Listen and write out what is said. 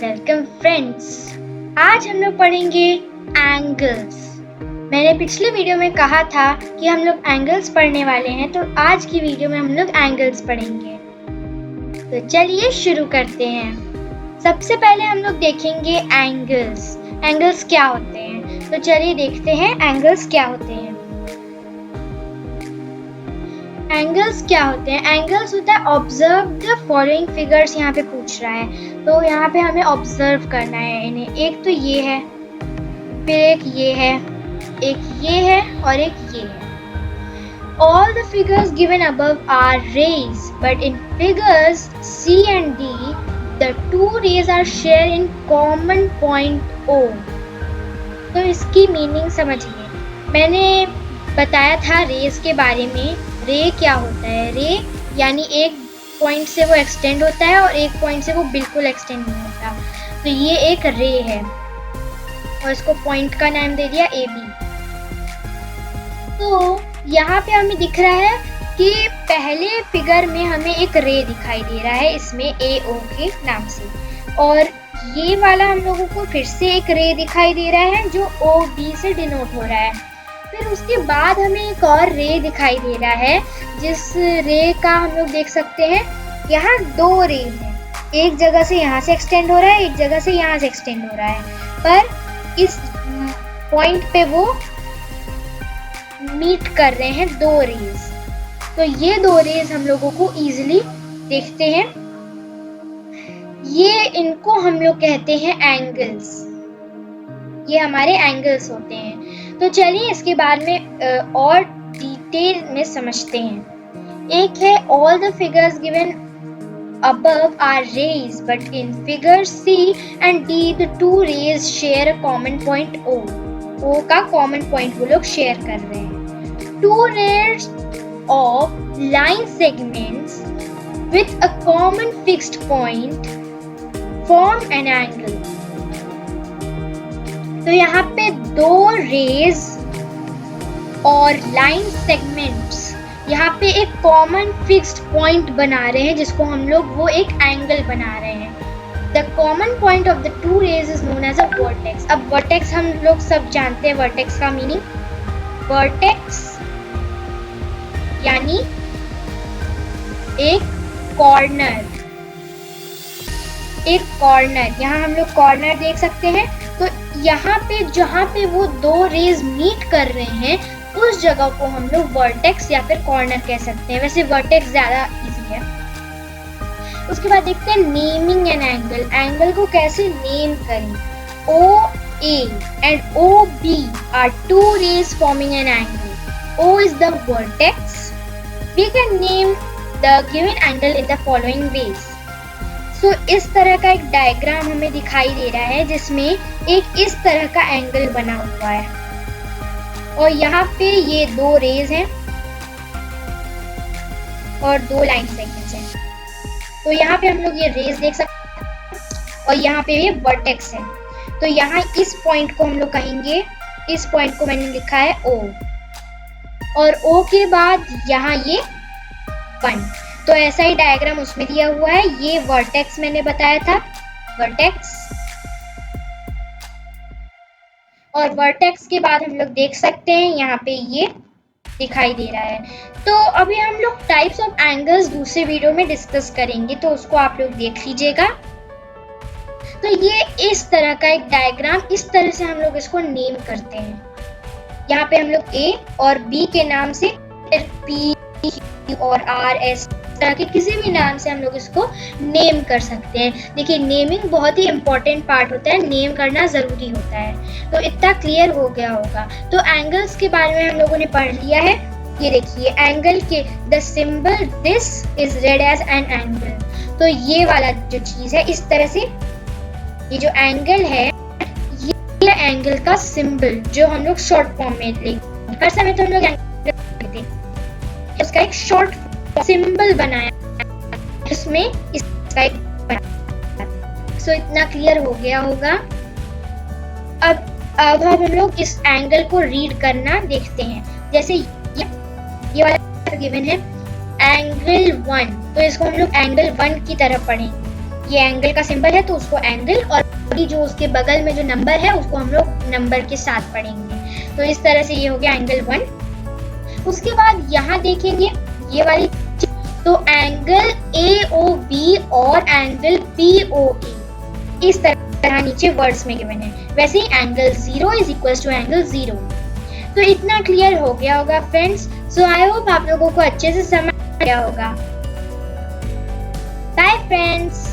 Welcome friends. आज हम लोग पढ़ेंगे एंगल्स। मैंने पिछले वीडियो में कहा था कि हम लोग एंगल्स पढ़ने वाले हैं, तो आज की वीडियो में हम लोग एंगल्स पढ़ेंगे। तो चलिए शुरू करते हैं। सबसे पहले हम लोग देखेंगे एंगल्स। एंगल्स क्या होते हैं, तो चलिए देखते हैं एंगल्स क्या होते हैं। एंगल्स क्या होते हैं? एंगल्स होता है ऑब्जर्व द फॉलोइंग फिगर्स। यहाँ पे पूछ रहा है, तो यहाँ पे हमें ऑब्जर्व करना है इन्हें। एक तो ये है, फिर एक ये है, एक ये है और एक ये है। All the figures given above are rays, but in figures C and D, the two rays are shared in common point O. तो इसकी मीनिंग समझिए। मैंने बताया था रेज के बारे में। रे क्या होता है? रे यानी एक पॉइंट से वो एक्सटेंड होता है और एक पॉइंट से वो बिल्कुल एक्सटेंड नहीं होता। तो ये एक रे है और इसको पॉइंट का नाम दे दिया ए बी। तो यहाँ पे हमें दिख रहा है कि पहले फिगर में हमें एक रे दिखाई दे रहा है, इसमें ए ओ के नाम से, और ये वाला हम लोगों को फिर से एक रे दिखाई दे रहा है जो ओ बी से डिनोट हो रहा है। फिर उसके बाद हमें एक और रे दिखाई दे रहा है, जिस रे का हम लोग देख सकते हैं यहाँ दो रे हैं। एक जगह से यहाँ से एक्सटेंड हो रहा है, एक जगह से यहाँ से एक्सटेंड हो रहा है, पर इस पॉइंट पे वो मीट कर रहे हैं दो रेज। तो ये दो रेज हम लोगों को इजीली देखते हैं। ये इनको हम लोग कहते हैं एंगल्स। ये हमारे एंगल्स होते हैं। तो चलिए इसके बाद में और डिटेल में समझते हैं। एक है all the figures given above are rays, but in figure C and D the two rays share a common point O. O का common point वो लोग share कर रहे हैं। Two rays of line segments with a common fixed point form an angle. तो यहाँ पे दो रेज और लाइन सेगमेंट्स यहाँ पे एक कॉमन फिक्स्ड पॉइंट बना रहे हैं, जिसको हम लोग वो एक एंगल बना रहे हैं। The common point of the two rays is known as a vertex. अब वर्टेक्स हम लोग सब जानते हैं वर्टेक्स का मीनिंग। वर्टेक्स यानी एक कॉर्नर। एक कॉर्नर, यहाँ हम लोग कॉर्नर देख सकते हैं। तो यहाँ पे जहाँ पे वो दो रेज मीट कर रहे हैं, उस जगह को हम लोग वर्टेक्स या फिर कॉर्नर कह सकते हैं। वैसे वर्टेक्स ज्यादा इजी है। उसके बाद देखते हैं नेमिंग एन एंगल। एंगल को कैसे नेम करें? O A and O B are two rays forming an angle. O is the vertex. We can name the given angle in the following ways. So इस तरह का एक diagram हमें दिखाई दे रहा है, जिसमें एक इस तरह का एंगल बना हुआ है और यहाँ पे ये दो रेज हैं और दो लाइन सेगमेंट्स हैं। तो यहाँ पे हम लोग ये रेज देख सकते हैं और यहाँ पे ये वर्टेक्स है। तो यहाँ इस पॉइंट को हम लोग कहेंगे, इस पॉइंट को मैंने लिखा है O, और O के बाद यहाँ ये 1। तो ऐसा ही डायग्राम उसमें दिया हुआ है। ये वर्टेक्स मैंने बताया था, वर्टेक्स। और वर्टेक्स के बाद हम लोग देख सकते हैं यहाँ पे ये दिखाई दे रहा है। तो अभी हम लोग टाइप्स ऑफ एंगल्स दूसरे वीडियो में डिस्कस करेंगे, तो उसको आप लोग देख लीजिएगा। तो ये इस तरह का एक डायग्राम, इस तरह से हम लोग इसको नेम करते हैं। यहाँ पे हम लोग ए और बी के नाम से, फिर पी और आर एस तरह के किसी भी नाम से हम लोग इसको नेम कर सकते हैं। देखिए नेमिंग बहुत ही इम्पोर्टेंट पार्ट होता है, नेम करना जरूरी होता है। तो इतना क्लियर हो गया होगा। तो एंगल्स के बारे में हम लोगों ने पढ़ लिया है। ये देखिए एंगल के the symbol this is read as an angle. तो ये वाला जो चीज है, इस तरह से ये जो एंगल है, ये एंगल का सिंबल जो हम लोग शॉर्ट फॉर्म में लिखते। हर समय तो हम लोग एंगल लिखते हैं, उसका एक शॉर्ट सिंबल बनाया इसमें, इसका एक बनाया। सो इतना क्लियर हो गया होगा। अब हम लोग इस एंगल को रीड करना देखते हैं। जैसे ये वाला गिवन है एंगल 1, तो इसको हम लोग एंगल 1 की तरह पढ़ेंगे। ये एंगल का सिंबल है तो उसको एंगल, और जो उसके बगल में जो नंबर है उसको हम लोग नंबर के साथ पढ़ेंगे। तो इस तरह से ये हो गया एंगल 1। उसके बाद यहाँ देखेंगे ये वाली, तो एंगल AOB और एंगल POA इस तरह नीचे वर्ड्स में गिवन है। वैसे ही angle 0 is equal to angle 0। तो इतना क्लियर हो गया होगा फ्रेंड्स। सो आई होप आप लोगों को अच्छे से समझ गया होगा। Bye friends.